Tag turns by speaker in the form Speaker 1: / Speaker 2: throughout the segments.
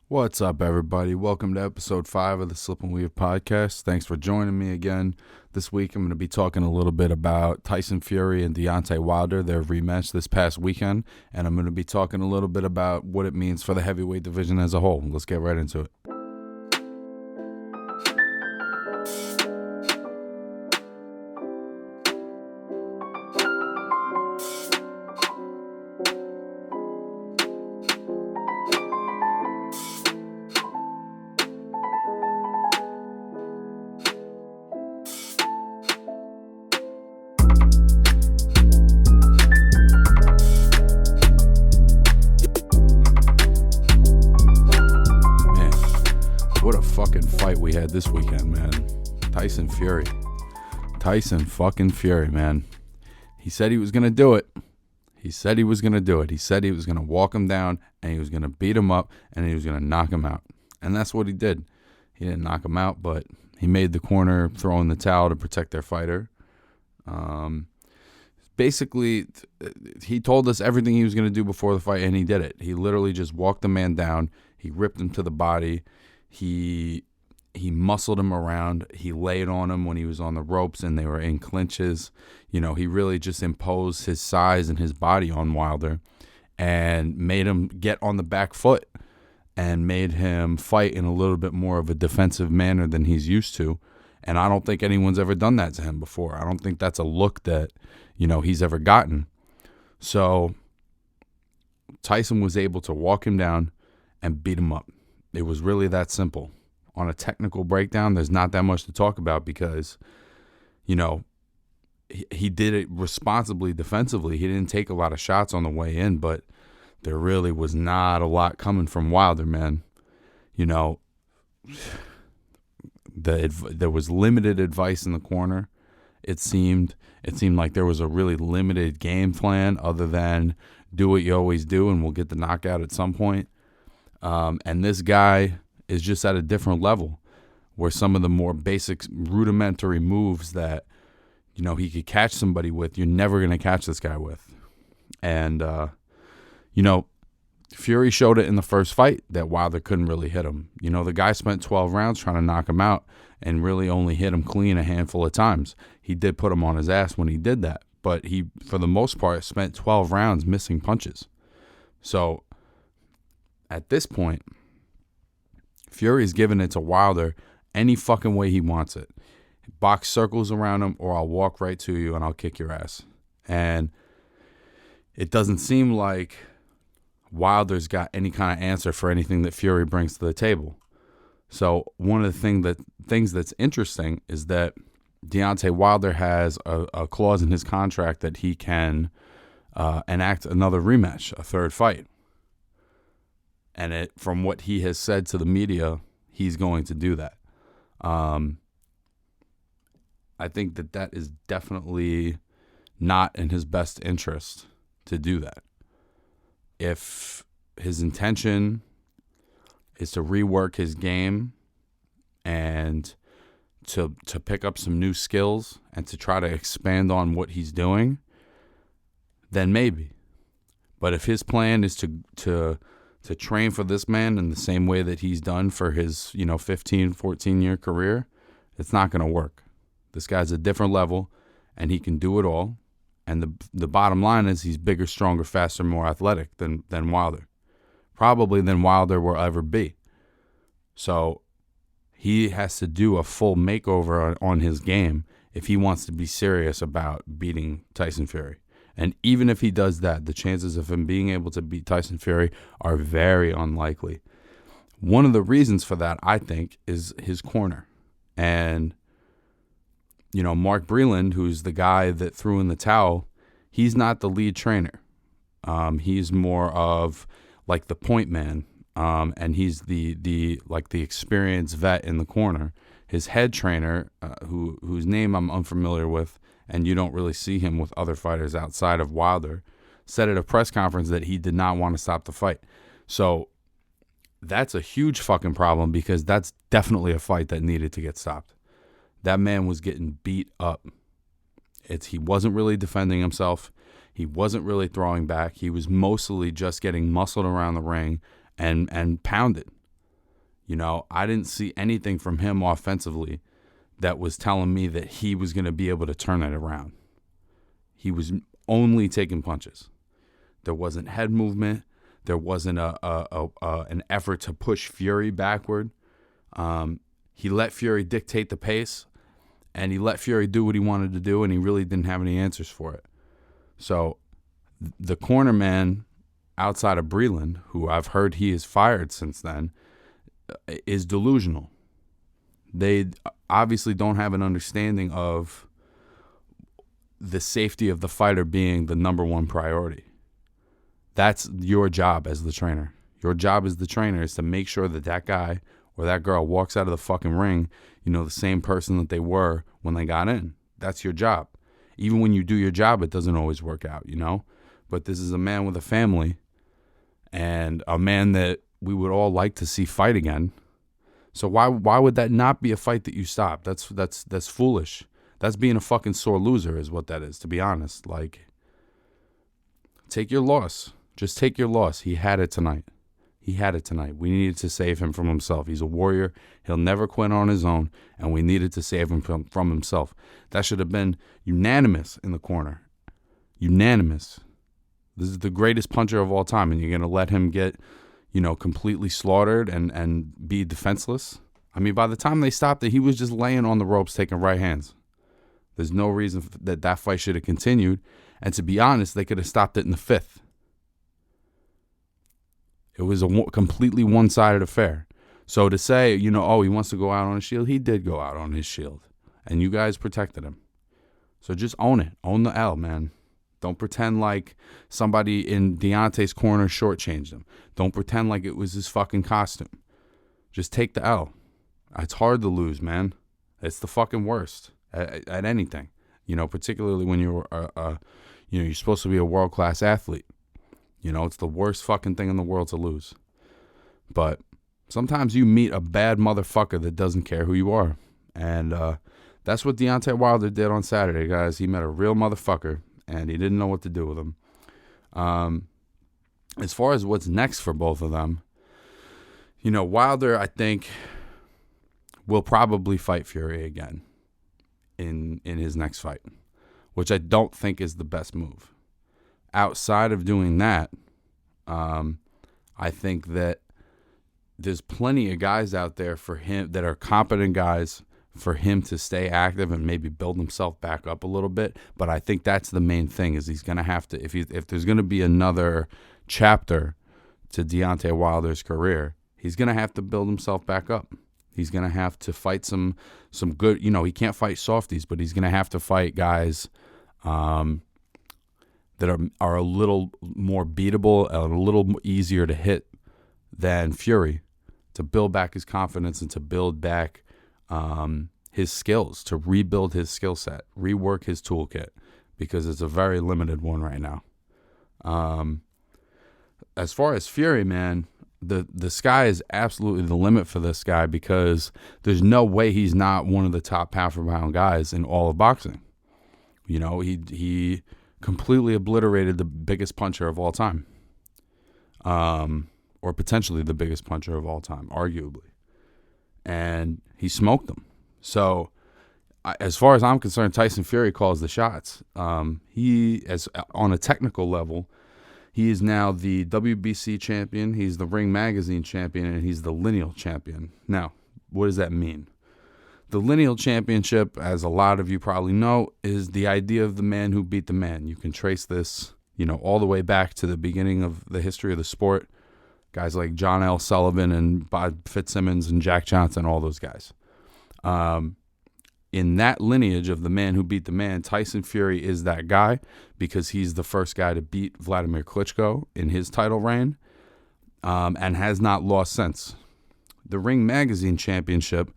Speaker 1: What's up, everybody? Welcome to episode 5 of the Slip and Weave podcast. Thanks for joining me again. This week, I'm going to be talking a little bit about Tyson Fury and Deontay Wilder, their rematch this past weekend. And I'm going to be talking a little bit about what it means for the heavyweight division as a whole. Let's get right into it. What a fucking fight we had this weekend, man. Tyson Fury. Tyson fucking Fury, man. He said he was going to do it. He said he was going to walk him down, and he was going to beat him up, and he was going to knock him out. And that's what he did. He didn't knock him out, but he made the corner throw in the towel to protect their fighter. Basically, he told us everything he was going to do before the fight, and he did it. He literally just walked the man down. He ripped him to the body. He muscled him around. He laid on him when he was on the ropes and they were in clinches. You know, he really just imposed his size and his body on Wilder and made him get on the back foot and made him fight in a little bit more of a defensive manner than he's used to. And I don't think anyone's ever done that to him before. I don't think that's a look that, he's ever gotten. So Tyson was able to walk him down and beat him up. It was really that simple. On a technical breakdown, there's not that much to talk about because, he did it responsibly defensively. He didn't take a lot of shots on the way in, but there really was not a lot coming from Wilder, man. There was limited advice in the corner. It seemed like there was a really limited game plan other than do what you always do and we'll get the knockout at some point. And this guy is just at a different level where some of the more basic rudimentary moves that, he could catch somebody with, you're never going to catch this guy with. And, Fury showed it in the first fight that Wilder couldn't really hit him. The guy spent 12 rounds trying to knock him out and really only hit him clean a handful of times. He did put him on his ass when he did that, but he, for the most part, spent 12 rounds missing punches. So at this point, Fury's giving it to Wilder any fucking way he wants it. Box circles around him or I'll walk right to you and I'll kick your ass. And it doesn't seem like Wilder's got any kind of answer for anything that Fury brings to the table. So one of the things that's interesting is that Deontay Wilder has a clause in his contract that he can enact another rematch, a third fight. And from what he has said to the media, he's going to do that. I think that is definitely not in his best interest to do that. If his intention is to rework his game and to pick up some new skills and to try to expand on what he's doing, then maybe. But if his plan is to train for this man in the same way that he's done for his, 15, 14-year career, it's not going to work. This guy's a different level, and he can do it all. And the bottom line is he's bigger, stronger, faster, more athletic than Wilder. Probably than Wilder will ever be. So he has to do a full makeover on his game if he wants to be serious about beating Tyson Fury. And even if he does that, the chances of him being able to beat Tyson Fury are very unlikely. One of the reasons for that, I think, is his corner. And, Mark Breland, who's the guy that threw in the towel, he's not the lead trainer. He's more of like the point man. And he's the experienced vet in the corner. His head trainer, whose name I'm unfamiliar with, and you don't really see him with other fighters outside of Wilder, said at a press conference that he did not want to stop the fight. So that's a huge fucking problem because that's definitely a fight that needed to get stopped. That man was getting beat up. He wasn't really defending himself. He wasn't really throwing back. He was mostly just getting muscled around the ring and pounded. I didn't see anything from him offensively that was telling me that he was going to be able to turn it around. He was only taking punches. There wasn't head movement. There wasn't an effort to push Fury backward. He let Fury dictate the pace, and he let Fury do what he wanted to do, and he really didn't have any answers for it. So the corner man outside of Breland, who I've heard he is fired since then, is delusional. They obviously don't have an understanding of the safety of the fighter being the number one priority. That's your job as the trainer. Your job as the trainer is to make sure that that guy or that girl walks out of the fucking ring, the same person that they were when they got in. That's your job. Even when you do your job, it doesn't always work out, But this is a man with a family and a man that we would all like to see fight again. So why would that not be a fight that you stop? That's foolish. That's being a fucking sore loser is what that is, to be honest. Like, take your loss. Just take your loss. He had it tonight. We needed to save him from himself. He's a warrior. He'll never quit on his own, and we needed to save him from himself. That should have been unanimous in the corner. Unanimous. This is the greatest puncher of all time, and you're going to let him get, completely slaughtered and be defenseless? I mean, by the time they stopped it, he was just laying on the ropes taking right hands. There's no reason that fight should have continued, and to be honest, they could have stopped it in the 5th. It was a completely one-sided affair. So to say, he wants to go out on his shield, he did go out on his shield. And you guys protected him. So just own it. Own the L, man. Don't pretend like somebody in Deontay's corner shortchanged him. Don't pretend like it was his fucking costume. Just take the L. It's hard to lose, man. It's the fucking worst at anything. Particularly when you're, you're supposed to be a world-class athlete. It's the worst fucking thing in the world to lose. But sometimes you meet a bad motherfucker that doesn't care who you are. And that's what Deontay Wilder did on Saturday, guys. He met a real motherfucker, and he didn't know what to do with him. As far as what's next for both of them, Wilder, I think, will probably fight Fury again in his next fight, which I don't think is the best move. Outside of doing that, I think that there's plenty of guys out there for him that are competent guys for him to stay active and maybe build himself back up a little bit. But I think that's the main thing is he's going to have to, if there's going to be another chapter to Deontay Wilder's career, he's going to have to build himself back up. He's going to have to fight some good, he can't fight softies, but he's going to have to fight guys that are a little more beatable and a little easier to hit than Fury to build back his confidence and to build back his skills, to rebuild his skill set, rework his toolkit, because it's a very limited one right now. As far as Fury, man, the sky is absolutely the limit for this guy because there's no way he's not one of the top pound-for-pound guys in all of boxing. He completely obliterated the biggest puncher of all time. Or potentially the biggest puncher of all time, arguably. And he smoked them. So, as far as I'm concerned, Tyson Fury calls the shots. On a technical level, he is now the WBC champion, he's the Ring Magazine champion, and he's the lineal champion. Now, what does that mean? The lineal championship, as a lot of you probably know, is the idea of the man who beat the man. You can trace this, all the way back to the beginning of the history of the sport. Guys like John L. Sullivan and Bob Fitzsimmons and Jack Johnson, all those guys. In that lineage of the man who beat the man, Tyson Fury is that guy because he's the first guy to beat Vladimir Klitschko in his title reign and has not lost since. The Ring Magazine Championship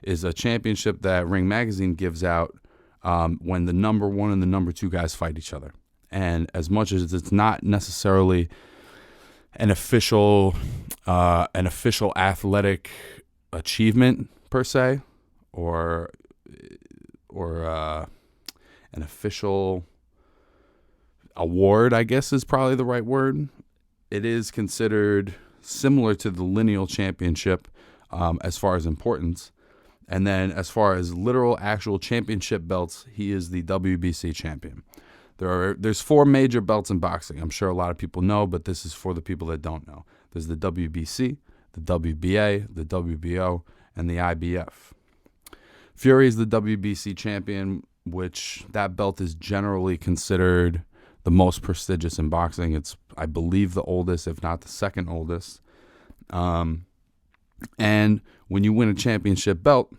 Speaker 1: is a championship that Ring Magazine gives out when the number one and the number two guys fight each other. And as much as it's not necessarily an official athletic achievement per se, or an official award, I guess is probably the right word. It is considered similar to the lineal championship as far as importance. And then as far as literal actual championship belts, he is the WBC champion. There's 4 major belts in boxing. I'm sure a lot of people know, but this is for the people that don't know. There's the WBC, the WBA, the WBO, and the IBF. Fury is the WBC champion, which that belt is generally considered the most prestigious in boxing. It's, I believe, the oldest, if not the second oldest. And when you win a championship belt,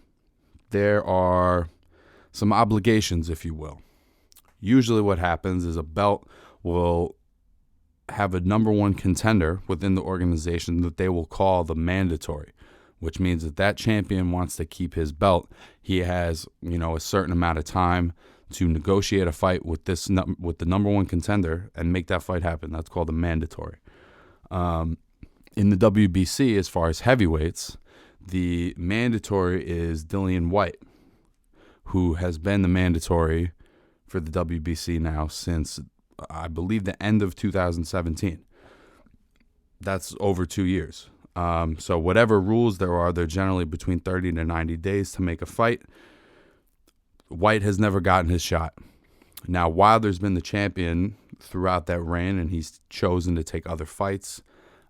Speaker 1: there are some obligations, if you will. Usually what happens is a belt will have a number one contender within the organization that they will call the mandatory, which means that that champion wants to keep his belt. He has, a certain amount of time to negotiate a fight with the number one contender and make that fight happen. That's called a mandatory. In the WBC, as far as heavyweights, the mandatory is Dillian White, who has been the mandatory for the WBC now since, I believe, the end of 2017. That's over 2 years. So whatever rules there are, they're generally between 30 to 90 days to make a fight. White has never gotten his shot. Now, Wilder's been the champion throughout that reign, and he's chosen to take other fights.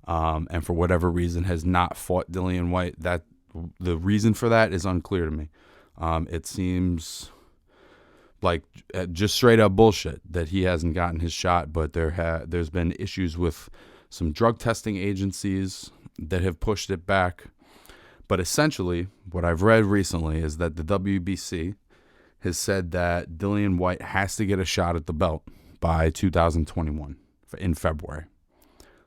Speaker 1: And for whatever reason has not fought Dillian White. That the reason for that is unclear to me. It seems like just straight up bullshit that he hasn't gotten his shot, but there's been issues with some drug testing agencies that have pushed it back. But essentially, what I've read recently is that the WBC has said that Dillian White has to get a shot at the belt by 2021 in February.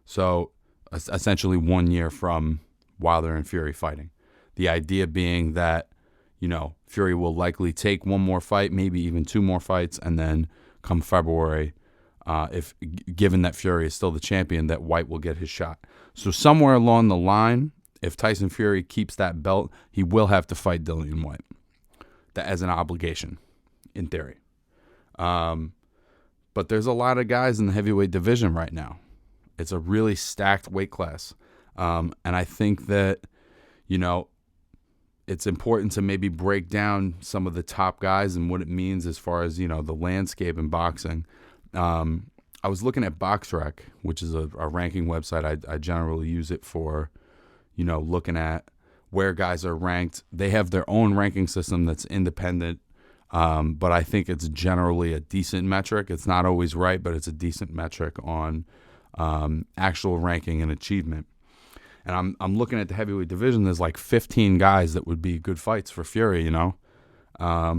Speaker 1: So essentially 1 year from Wilder and Fury fighting. The idea being that, Fury will likely take one more fight, maybe even 2 more fights, and then come February, if given that Fury is still the champion, that White will get his shot. So somewhere along the line, if Tyson Fury keeps that belt, he will have to fight Dillian White. That as an obligation, in theory. But there's a lot of guys in the heavyweight division right now. It's a really stacked weight class. And I think that, it's important to maybe break down some of the top guys and what it means as far as, the landscape in boxing. I was looking at BoxRec, which is a ranking website. I generally use it for, looking at where guys are ranked. They have their own ranking system that's independent, but I think it's generally a decent metric. It's not always right, but it's a decent metric on actual ranking and achievement. And I'm looking at the heavyweight division. There's like 15 guys that would be good fights for Fury, But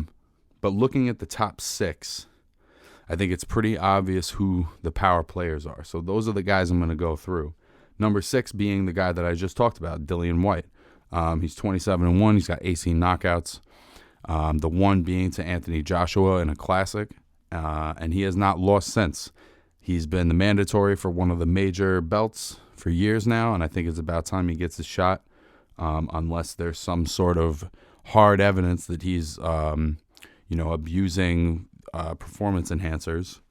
Speaker 1: looking at the top 6, I think it's pretty obvious who the power players are. So those are the guys I'm going to go through. Number 6 being the guy that I just talked about, Dillian White. He's 27-1. He's got 18 knockouts. The one being to Anthony Joshua in a classic. And he has not lost since. He's been the mandatory for one of the major belts for years now, and I think it's about time he gets a shot, unless there's some sort of hard evidence that he's, abusing performance enhancers.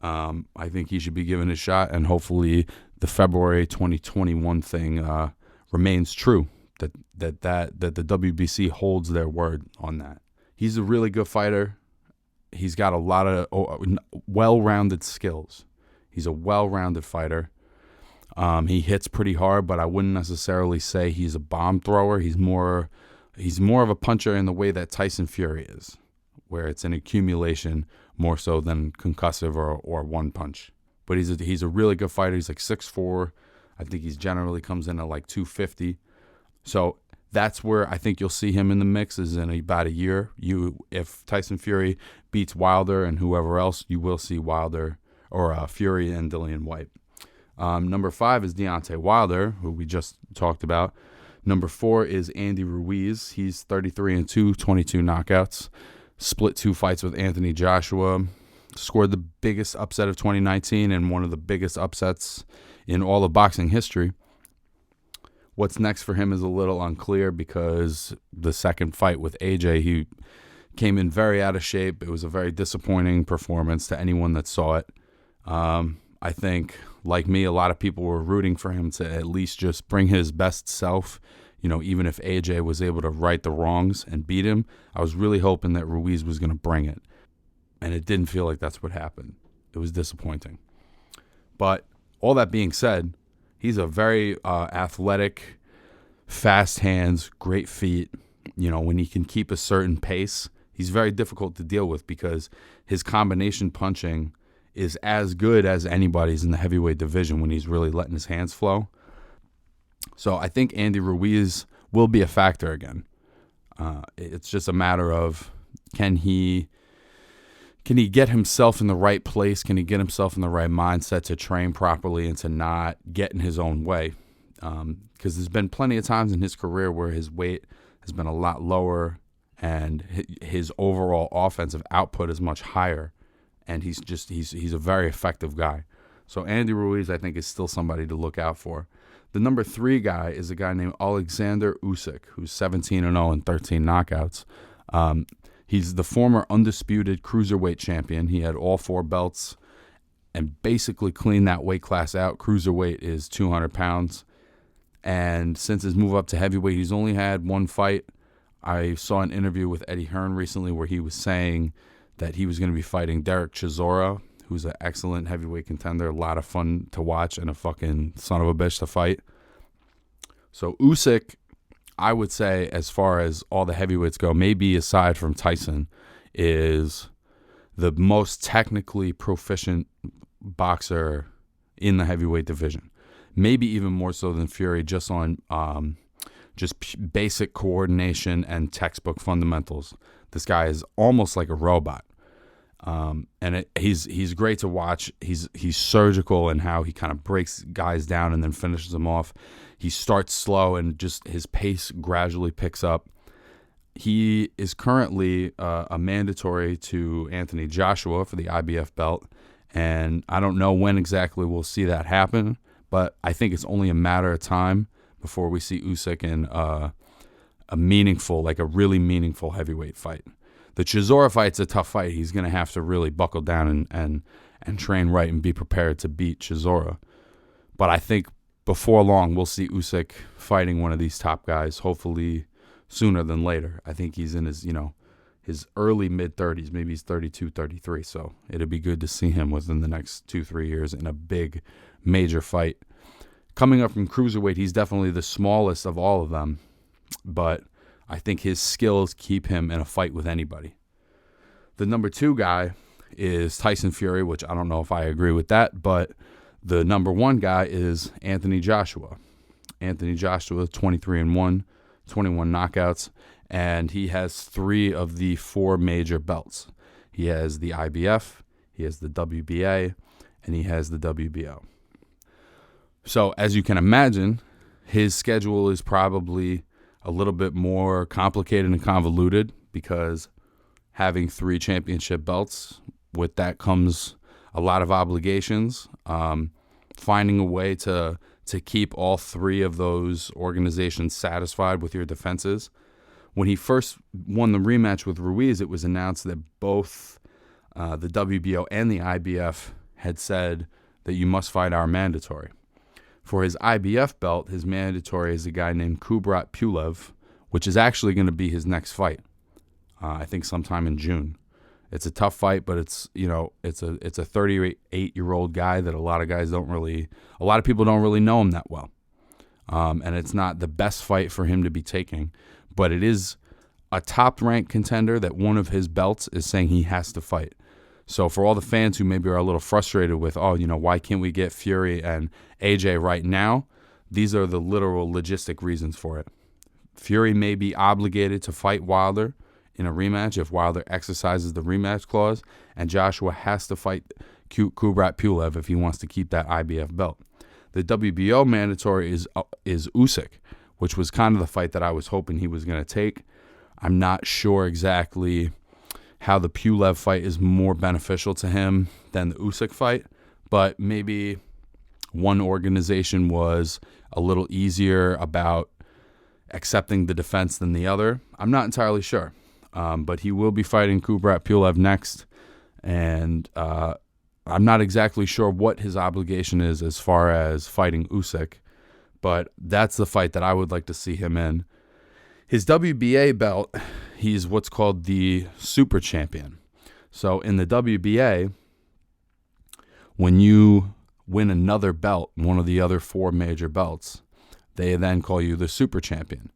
Speaker 1: I think he should be given a shot, and hopefully the February 2021 thing remains true, that the WBC holds their word on that. He's a really good fighter. He's got a lot of well-rounded skills. He's a well-rounded fighter. He hits pretty hard, but I wouldn't necessarily say he's a bomb thrower. He's more of a puncher in the way that Tyson Fury is, where it's an accumulation more so than concussive or one punch. But he's a really good fighter. He's like 6'4". I think he's generally comes in at like 250. So that's where I think you'll see him in the mix is in about a year. If Tyson Fury beats Wilder and whoever else, you will see Wilder or Fury and Dillian White. Number 5 is Deontay Wilder, who we just talked about. Number 4 is Andy Ruiz. He's 33-2, 22 knockouts. Split 2 fights with Anthony Joshua. Scored the biggest upset of 2019 and one of the biggest upsets in all of boxing history. What's next for him is a little unclear because the second fight with AJ, he came in very out of shape. It was a very disappointing performance to anyone that saw it. I think, like me, a lot of people were rooting for him to at least just bring his best self even if AJ was able to right the wrongs and beat him, I was really hoping that Ruiz was going to bring it. And it didn't feel like that's what happened. It was disappointing. But all that being said, he's a very athletic, fast hands, great feet. When he can keep a certain pace, he's very difficult to deal with because his combination punching is as good as anybody's in the heavyweight division when he's really letting his hands flow. So I think Andy Ruiz will be a factor again. It's just a matter of can he get himself in the right place? Can he get himself in the right mindset to train properly and to not get in his own way? Because there's been plenty of times in his career where his weight has been a lot lower and his overall offensive output is much higher. And he's a very effective guy. So Andy Ruiz, I think, is still somebody to look out for. The number 3 guy is a guy named Alexander Usyk, who's 17-0 and 13 knockouts. He's the former undisputed cruiserweight champion. He had all 4 belts and basically cleaned that weight class out. Cruiserweight is 200 pounds. And since his move up to heavyweight, he's only had 1 fight. I saw an interview with Eddie Hearn recently where he was saying that he was going to be fighting Derek Chisora, who's an excellent heavyweight contender, a lot of fun to watch, and a fucking son of a bitch to fight. So Usyk, I would say, as far as all the heavyweights go, maybe aside from Tyson, is the most technically proficient boxer in the heavyweight division. Maybe even more so than Fury, just on basic coordination and textbook fundamentals. This guy is almost like a robot. He's great to watch. He's surgical in how he kind of breaks guys down and then finishes them off. He starts slow and just his pace gradually picks up. He is currently a mandatory to Anthony Joshua for the IBF belt, and I don't know when exactly we'll see that happen, but I think it's only a matter of time before we see Usyk in a really meaningful heavyweight fight. The Chisora fight's a tough fight. He's going to have to really buckle down and train right and be prepared to beat Chisora. But I think before long, we'll see Usyk fighting one of these top guys, hopefully sooner than later. I think he's in his early mid-30s. Maybe he's 32, 33. So it'll be good to see him within the next 2-3 years in a big, major fight. Coming up from cruiserweight, he's definitely the smallest of all of them. But I think his skills keep him in a fight with anybody. The number 2 guy is Tyson Fury, which I don't know if I agree with that, but the number 1 guy is Anthony Joshua. Anthony Joshua, 23-1, 21 knockouts, and he has 3 of the 4 major belts. He has the IBF, he has the WBA, and he has the WBO. So as you can imagine, his schedule is probably a little bit more complicated and convoluted because having 3 championship belts, with that comes a lot of obligations. Finding a way to keep all 3 of those organizations satisfied with your defenses. When he first won the rematch with Ruiz, it was announced that both the WBO and the IBF had said that you must fight our mandatory. For his IBF belt, his mandatory is a guy named Kubrat Pulev, which is actually going to be his next fight. I think sometime in June. It's a tough fight, but it's a 38-year-old guy that a lot of people don't really know him that well. And it's not the best fight for him to be taking, but it is a top-ranked contender that one of his belts is saying he has to fight. So for all the fans who maybe are a little frustrated with, why can't we get Fury and AJ right now? These are the literal logistic reasons for it. Fury may be obligated to fight Wilder in a rematch if Wilder exercises the rematch clause, and Joshua has to fight Kubrat Pulev if he wants to keep that IBF belt. The WBO mandatory is Usyk, which was kind of the fight that I was hoping he was going to take. I'm not sure exactly how the Pulev fight is more beneficial to him than the Usyk fight, but maybe one organization was a little easier about accepting the defense than the other. I'm not entirely sure. But he will be fighting Kubrat Pulev next, and I'm not exactly sure what his obligation is as far as fighting Usyk, But that's the fight that I would like to see him in. His WBA belt, he's what's called the super champion. So in the WBA, when you win another belt, one of the other 4 major belts, they then call you the super champion.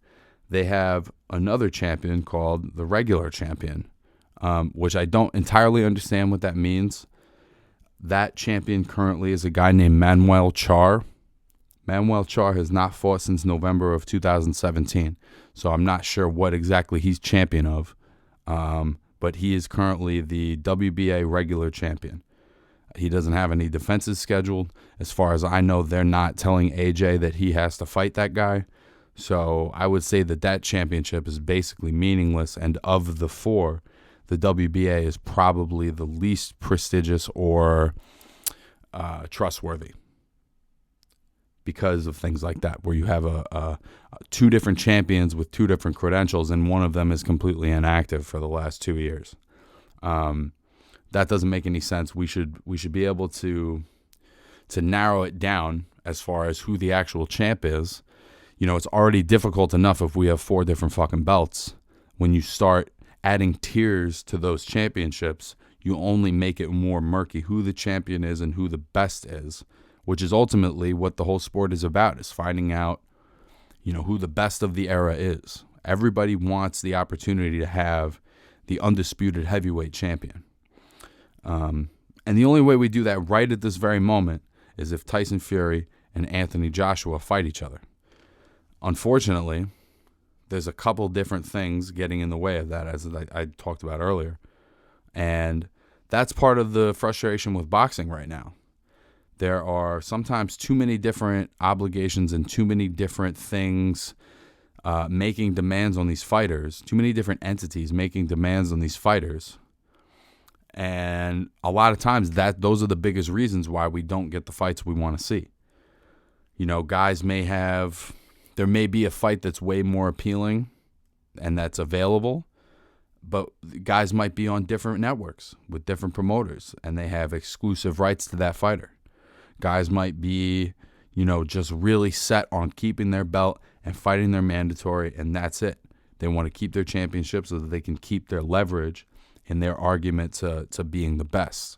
Speaker 1: They have another champion called the regular champion, which I don't entirely understand what that means. That champion currently is a guy named Manuel Char. Manuel Char has not fought since November of 2017, so I'm not sure what exactly he's champion of, but he is currently the WBA regular champion. He doesn't have any defenses scheduled. As far as I know, they're not telling AJ that he has to fight that guy. So I would say that championship is basically meaningless, and of the 4, the WBA is probably the least prestigious or trustworthy because of things like that, where you have a 2 different champions with 2 different credentials, and one of them is completely inactive for the last 2 years. That doesn't make any sense. We should be able to narrow it down as far as who the actual champ is. You know, it's already difficult enough if we have 4 different fucking belts. When you start adding tiers to those championships, you only make it more murky who the champion is and who the best is, which is ultimately what the whole sport is about, is finding out, you know, who the best of the era is. Everybody wants the opportunity to have the undisputed heavyweight champion. And the only way we do that right at this very moment is if Tyson Fury and Anthony Joshua fight each other. Unfortunately, there's a couple different things getting in the way of that, as I talked about earlier. And that's part of the frustration with boxing right now. There are sometimes too many different obligations and too many different things making demands on these fighters, too many different entities making demands on these fighters. And a lot of times those are the biggest reasons why we don't get the fights we want to see. You know, there may be a fight that's way more appealing and that's available, but guys might be on different networks with different promoters and they have exclusive rights to that fighter. Guys might be, you know, just really set on keeping their belt and fighting their mandatory, and that's it. They want to keep their championship so that they can keep their leverage in their argument to being the best.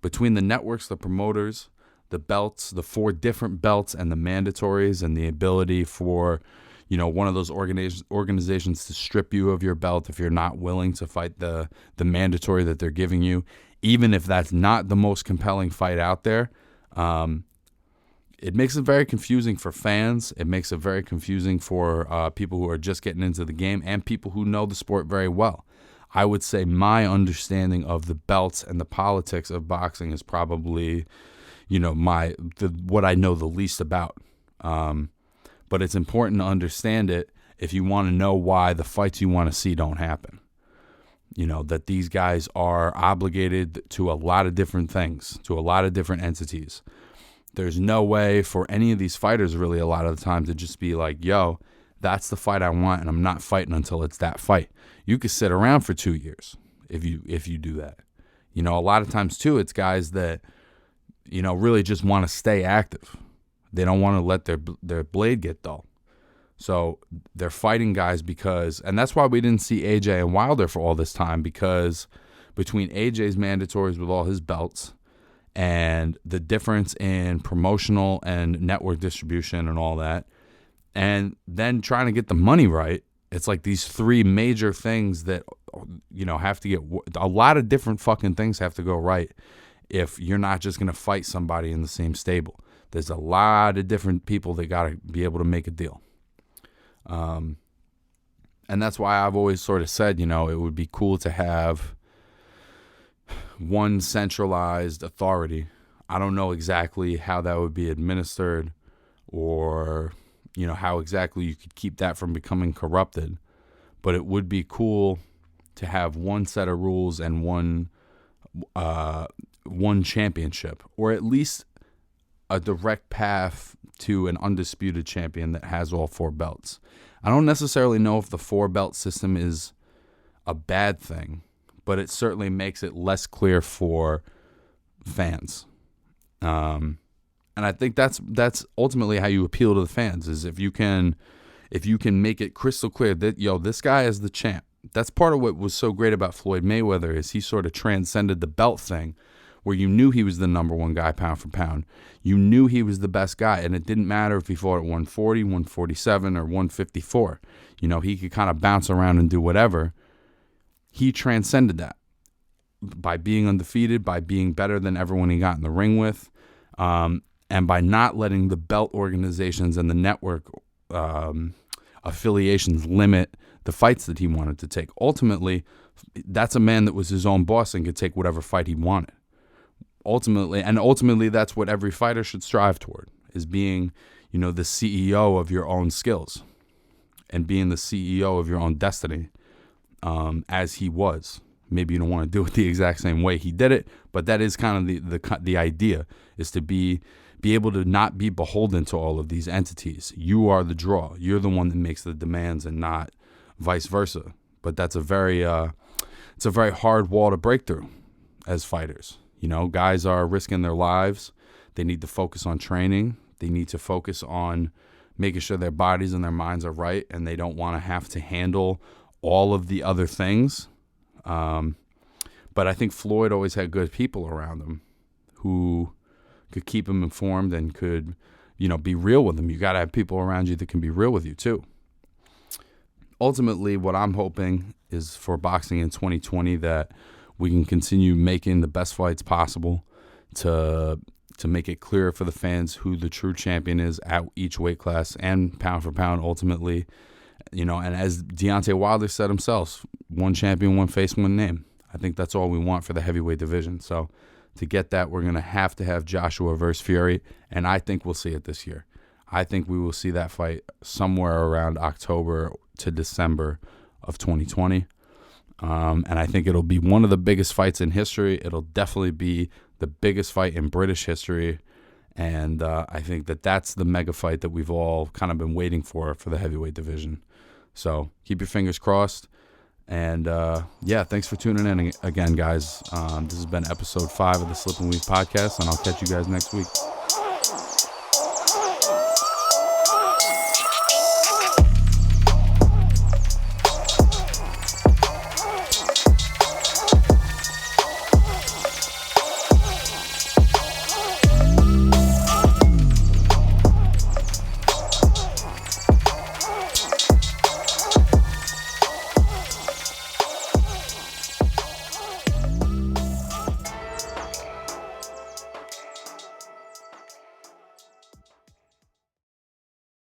Speaker 1: Between the networks, the promoters, the belts, the 4 different belts and the mandatories, and the ability for, you know, one of those organizations to strip you of your belt if you're not willing to fight the mandatory that they're giving you, even if that's not the most compelling fight out there. It makes it very confusing for fans. It makes it very confusing for people who are just getting into the game and people who know the sport very well. I would say my understanding of the belts and the politics of boxing is probably, you know, what I know the least about. But it's important to understand it if you want to know why the fights you want to see don't happen. You know, that these guys are obligated to a lot of different things, to a lot of different entities. There's no way for any of these fighters really a lot of the time to just be like, yo, that's the fight I want and I'm not fighting until it's that fight. You could sit around for 2 years if you do that. You know, a lot of times too, it's guys that, you know, really just want to stay active. They don't want to let their blade get dull. So they're fighting guys and that's why we didn't see AJ and Wilder for all this time, because between AJ's mandatories with all his belts and the difference in promotional and network distribution and all that, and then trying to get the money right, it's like these 3 major things that, you know, have to get, a lot of different fucking things have to go right if you're not just going to fight somebody in the same stable. There's a lot of different people that got to be able to make a deal. And that's why I've always sort of said, you know, it would be cool to have one centralized authority. I don't know exactly how that would be administered or, you know, how exactly you could keep that from becoming corrupted. But it would be cool to have one set of rules and one championship, or at least a direct path to an undisputed champion that has all 4 belts. I don't necessarily know if the 4-belt system is a bad thing, but it certainly makes it less clear for fans. And I think that's ultimately how you appeal to the fans, is if you can make it crystal clear that, this guy is the champ. That's part of what was so great about Floyd Mayweather, is he sort of transcended the belt thing, where you knew he was the number one guy pound for pound. You knew he was the best guy, and it didn't matter if he fought at 140, 147, or 154. He could kind of bounce around and do whatever. He transcended that by being undefeated, by being better than everyone he got in the ring with, and by not letting the belt organizations and the network affiliations limit the fights that he wanted to take. Ultimately, that's a man that was his own boss and could take whatever fight he wanted. Ultimately, that's what every fighter should strive toward, is being, the CEO of your own skills and being the CEO of your own destiny, as he was. Maybe you don't want to do it the exact same way he did it, but that is kind of the idea, is to be able to not be beholden to all of these entities. You are the draw. You're the one that makes the demands, and not vice versa. But that's a very hard wall to break through as fighters. Guys are risking their lives. They need to focus on training. They need to focus on making sure their bodies and their minds are right, and they don't want to have to handle all of the other things. But I think Floyd always had good people around him who could keep him informed and could, be real with him. You got to have people around you that can be real with you too. Ultimately, what I'm hoping is for boxing in 2020 that we can continue making the best fights possible to make it clear for the fans who the true champion is at each weight class and pound for pound ultimately. And as Deontay Wilder said himself, one champion, one face, one name. I think that's all we want for the heavyweight division. So to get that, we're going to have Joshua versus Fury, and I think we'll see it this year. I think we will see that fight somewhere around October to December of 2020. And I think it'll be one of the biggest fights in history. It'll definitely be the biggest fight in British history. And I think that's the mega fight that we've all kind of been waiting for the heavyweight division. So keep your fingers crossed. And thanks for tuning in again, guys. This has been episode 5 of the Slip and Weave podcast, and I'll catch you guys next week.